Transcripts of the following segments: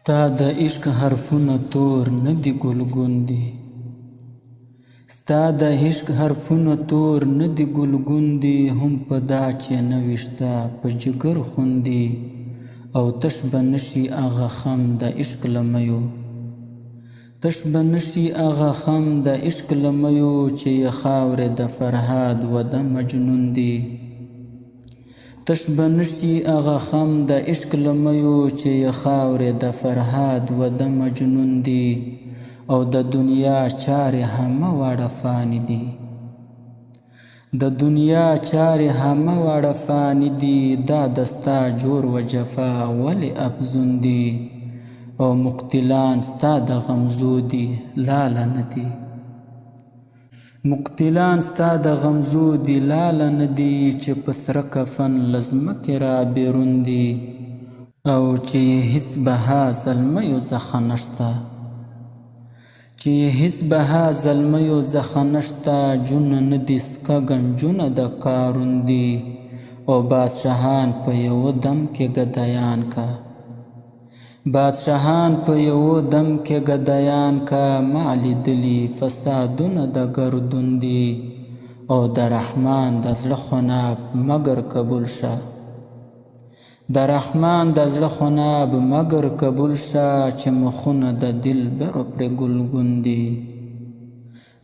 ستا د عشق حرفونه تور نه دي ګلګوندي، ستا د عشق حرفونه تور نه دي ګلګوندي، هم په دا چې نه وي شته په جګر خوندي، او تش به نشي هغه خم د عشق لمیو، تش به نشي هغه خم د عشق لمیو، چې یې خاورې د فرهاد و د مجنون دي. تش به نشي هغه خم د عشق لمیو، چې یې خاورې د فرهاد و د مجنون دي، او د دنیا چارې همه واړه فاني دي، د دنیا چارې همه واړه فاني دي، دا دستا جور و جفا ولې افزون دي، او مقتلان ستا د غمزو دي لاله نه دي، مقتلان ستا د غمزو دي لاله نه دي، چې په سره کفن له ځمکې را بیرون دي، او چې یې هېڅ بها زلمیو څخه نشته، چې یې هېڅ بها زلمیو څخه نشته، جونه نه دي سکه نجونه د کارون دي، او بادشاهان په یوه دم کې ګدایان کا، بادشاهان په یوه دم کې ګدایان کا، ما لیدلي فسادونه د ګردون دي، او د رحمان د زړه خناب مګر قبول شه، د رحمان د زړه خناب مګر قبول شه، چې مخونه د دلبرو پرې ګلګون دي،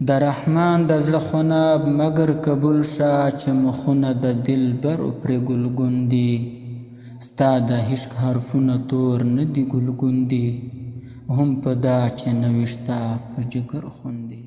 د رحمان د زړه خناب مګر قبول شه، چې مخونه د دلبرو پرې ګلګون دي. ستا د عشق حرفونه تور نه دي ګلګوندي، هم په دا چې نه وي شته په جګر خوندي.